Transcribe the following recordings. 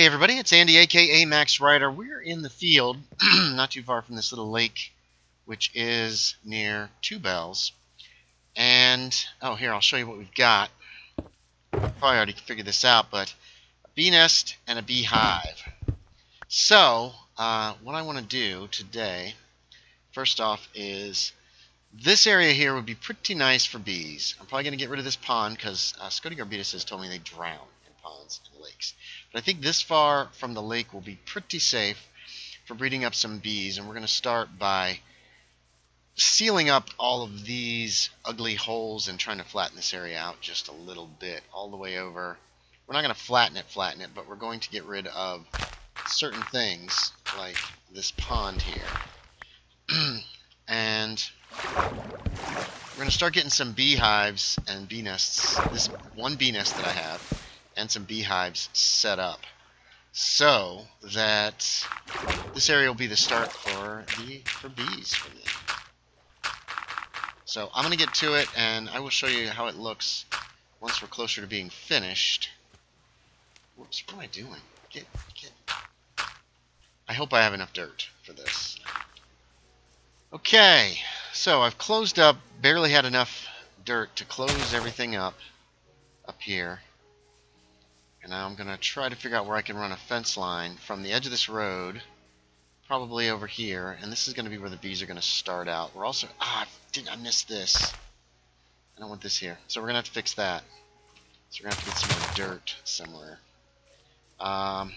everybody, it's Andy aka Max Rider. We're in the field, not too far from this little lake, which is near Two Bells. And, oh here, I'll show you what we've got. Probably already figured this out, but a bee nest and a beehive. So, what I want to do today, first off, is this area here would be pretty nice for bees. I'm probably going to get rid of this pond because Scoti has told me they drown in ponds and lakes. But I think this far from the lake will be pretty safe for breeding up some bees. And we're going to start by sealing up all of these ugly holes and trying to flatten this area out just a little bit all the way over. We're not going to flatten it, but we're going to get rid of certain things like this pond here. And we're going to start getting some beehives and bee nests, this one bee nest that I have, and some beehives set up so that this area will be the start for bees for me. So I'm going to get to it, and I will show you how it looks once we're closer to being finished. Whoops, what am I doing? Get. I hope I have enough dirt for this. Okay, so I've closed up, barely had enough dirt to close everything up here. And now I'm going to try to figure out where I can run a fence line from the edge of this road, probably over here. And this is going to be where the bees are going to start out. We're also, I missed this. I don't want this here. So we're going to have to fix that. So we're going to have to get some more dirt somewhere. I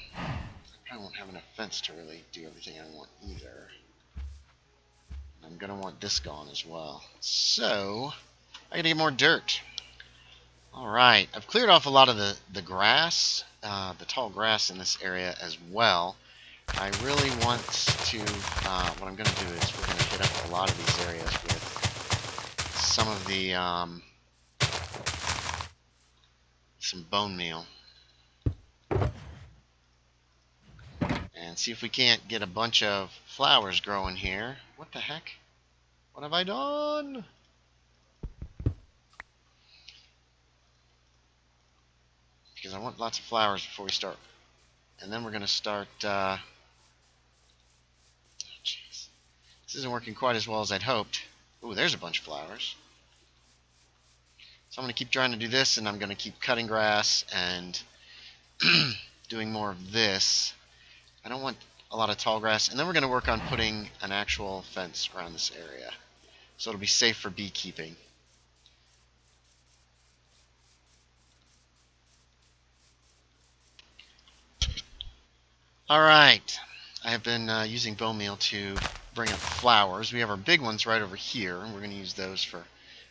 probably won't have enough fence to really do everything I want either. I'm going to want this gone as well. So, I got to get more dirt. Alright, I've cleared off a lot of the grass, the tall grass in this area as well. I really want to, what I'm going to do is we're going to hit up a lot of these areas with some of the, some bone meal. And see if we can't get a bunch of flowers growing here. What the heck? What have I done? Because I want lots of flowers before we start. And then we're going to start... oh, jeez. This isn't working quite as well as I'd hoped. Ooh, there's a bunch of flowers. So I'm going to keep trying to do this, and I'm going to keep cutting grass and doing more of this. I don't want a lot of tall grass. And then we're going to work on putting an actual fence around this area, so it'll be safe for beekeeping. Alright, I have been using bone meal to bring up flowers. We have our big ones right over here, and we're going to use those for...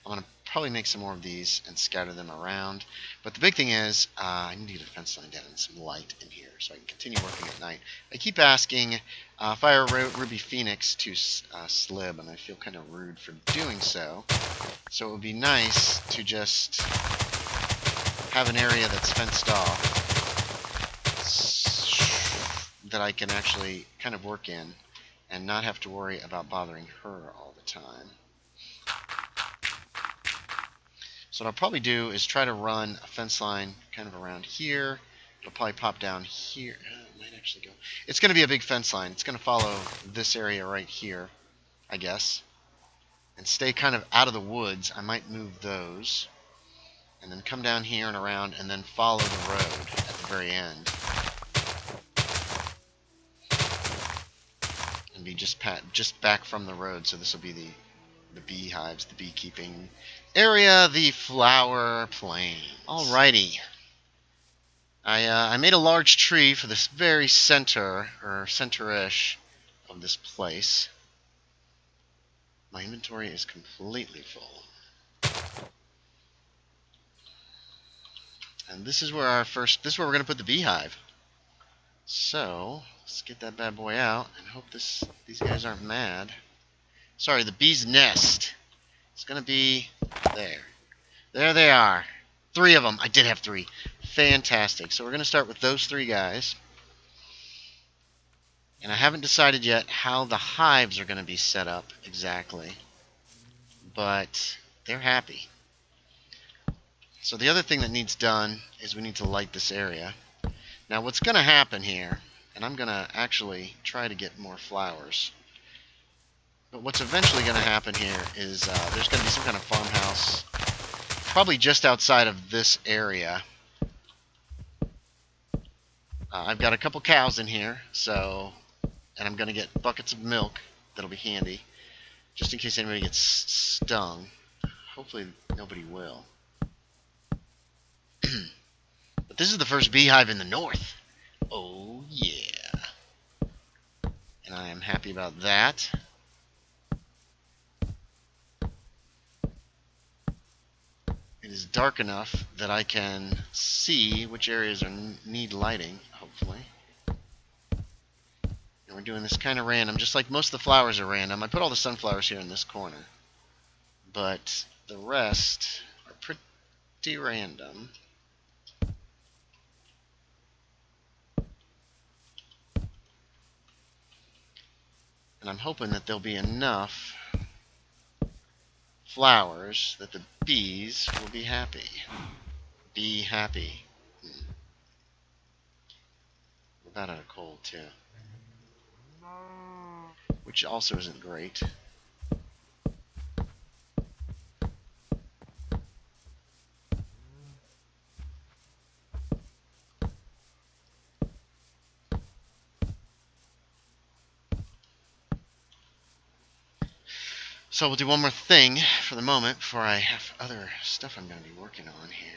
I'm going to probably make some more of these and scatter them around. But the big thing is, I need to get a fence line down and some light in here so I can continue working at night. I keep asking Fire Ruby Phoenix to slib, and I feel kind of rude for doing so. So it would be nice to just have an area that's fenced off that I can actually kind of work in and not have to worry about bothering her all the time. So what I'll probably do is try to run a fence line kind of around here. It'll probably pop down here. It might actually go. It's going to be a big fence line. It's going to follow this area right here, I guess, and stay kind of out of the woods. I might move those and then come down here and around and then follow the road at the very end. And be just back from the road. So this will be the beehives, the beekeeping area, the flower plain. Alrighty. I made a large tree for this very center, or center-ish, of this place. My inventory is completely full. And this is where this is where we're going to put the beehive. So, let's get that bad boy out and hope these guys aren't mad. Sorry, the bee's nest. It's going to be there. There they are. 3 of them. I did have 3. Fantastic. So we're going to start with those 3 guys. And I haven't decided yet how the hives are going to be set up exactly. But they're happy. So the other thing that needs done is we need to light this area. Now what's going to happen here, and I'm going to actually try to get more flowers, but what's eventually going to happen here is there's going to be some kind of farmhouse, probably just outside of this area. I've got a couple cows in here, and I'm going to get buckets of milk. That'll be handy, just in case anybody gets stung. Hopefully nobody will. But this is the first beehive in the north. Oh yeah. And I am happy about that. It is dark enough that I can see which areas need lighting, hopefully. And we're doing this kind of random, just like most of the flowers are random. I put all the sunflowers here in this corner, but the rest are pretty random. And I'm hoping that there'll be enough flowers that the bees will be happy. Be happy. We're about out of coal, too. Which also isn't great. So we'll do one more thing for the moment before I have other stuff I'm going to be working on here.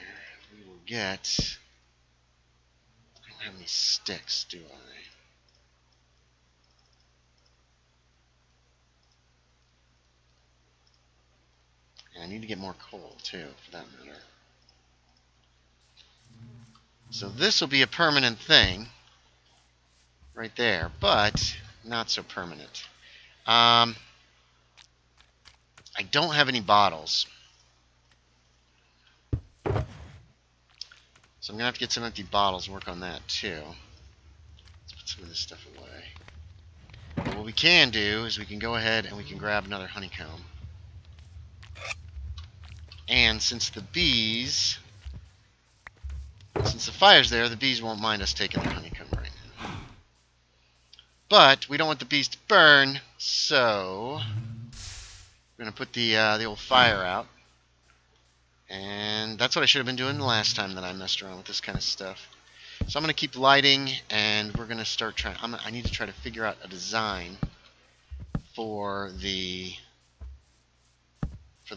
We will get... I don't have any sticks, do I? And I need to get more coal, too, for that matter. So this will be a permanent thing right there, but not so permanent. I don't have any bottles. So I'm going to have to get some empty bottles and work on that too. Let's put some of this stuff away. But what we can do is we can go ahead and we can grab another honeycomb. And since the fire's there, the bees won't mind us taking the honeycomb right now. But we don't want the bees to burn, so we're going to put the old fire out. And that's what I should have been doing the last time that I messed around with this kind of stuff. So I'm going to keep lighting, and we're going to start trying. I need to try to figure out a design for the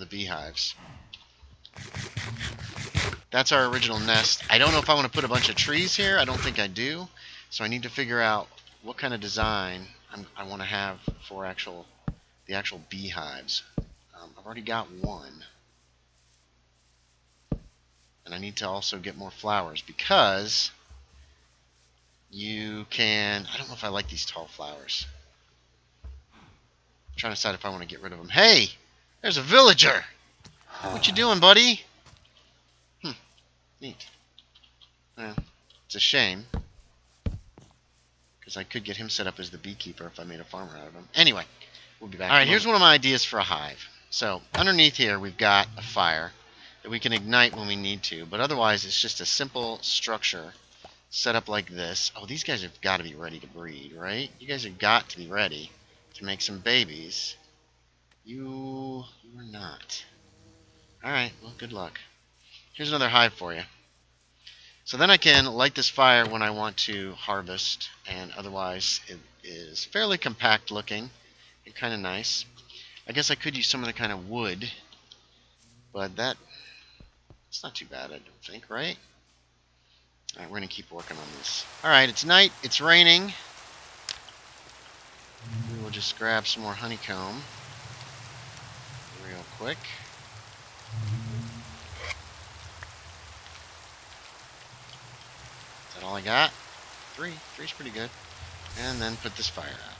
beehives. That's our original nest. I don't know if I want to put a bunch of trees here. I don't think I do. So I need to figure out what kind of design I want to have for the actual beehives. I've already got one. And I need to also get more flowers because you can... I don't know if I like these tall flowers. I'm trying to decide if I want to get rid of them. Hey! There's a villager! What you doing, buddy? Neat. Well, it's a shame. Because I could get him set up as the beekeeper if I made a farmer out of him. Anyway, we'll be back. Alright, here's one of my ideas for a hive. So, underneath here, we've got a fire that we can ignite when we need to. But otherwise, it's just a simple structure set up like this. Oh, these guys have got to be ready to breed, right? You guys have got to be ready to make some babies. You are not. Alright, well, good luck. Here's another hive for you. So then I can light this fire when I want to harvest, and otherwise it is fairly compact looking and kind of nice. I guess I could use some of the kind of wood, but it's not too bad, I don't think, right? Alright, we're going to keep working on this. Alright, it's night, it's raining. We will just grab some more honeycomb real quick. Is that all I got? Three's pretty good. And then put this fire out.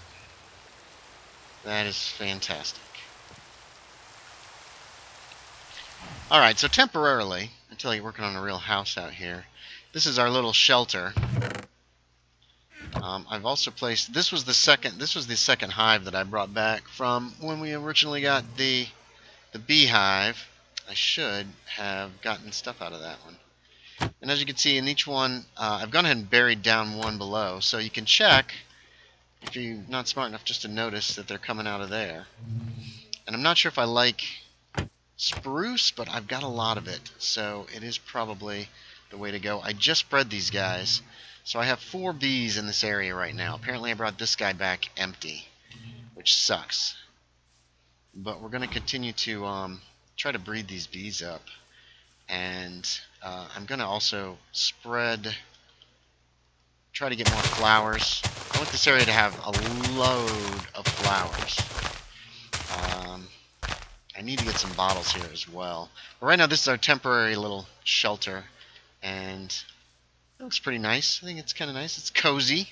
That is fantastic. Alright, so temporarily, until you're working on a real house out here, this is our little shelter. I've also placed, this was the second hive that I brought back from when we originally got the beehive. I should have gotten stuff out of that one. And as you can see, in each one, I've gone ahead and buried down one below, so you can check if you're not smart enough just to notice that they're coming out of there. And I'm not sure if I like spruce, but I've got a lot of it, so it is probably the way to go. I just bred these guys, so I have 4 bees in this area right now. Apparently I brought this guy back empty, which sucks. But we're going to continue to try to breed these bees up. And I'm going to also try to get more flowers. I want this area to have a load of flowers. I need to get some bottles here as well. But right now this is our temporary little shelter. And it looks pretty nice. I think it's kind of nice. It's cozy.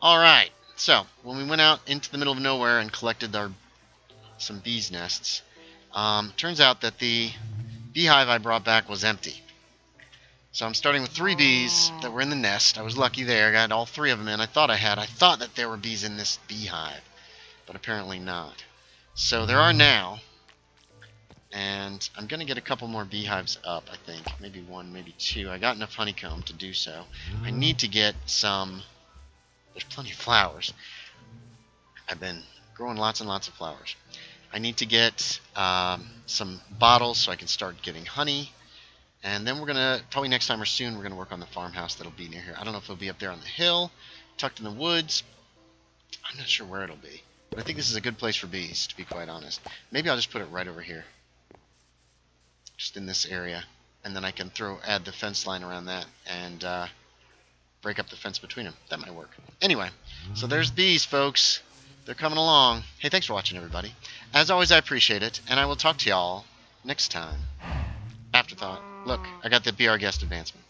Alright, so when we went out into the middle of nowhere and collected some bees' nests, turns out that the beehive I brought back was empty. So I'm starting with 3 bees that were in the nest. I was lucky there. I got all 3 of them in. I thought that there were bees in this beehive, but apparently not. So there are now, and I'm going to get a couple more beehives up, I think. Maybe 1, maybe 2. I got enough honeycomb to do so. I need to get some... There's plenty of flowers. I've been growing lots and lots of flowers. I need to get some bottles so I can start getting honey. And then we're going to, probably next time or soon, we're going to work on the farmhouse that'll be near here. I don't know if it'll be up there on the hill, tucked in the woods. I'm not sure where it'll be. But I think this is a good place for bees, to be quite honest. Maybe I'll just put it right over here. Just in this area. And then I can add the fence line around that and break up the fence between them. That might work. Anyway, so there's bees, folks. They're coming along. Hey, thanks for watching, everybody. As always, I appreciate it, and I will talk to y'all next time. Afterthought. Look, I got the Be Our Guest advancement.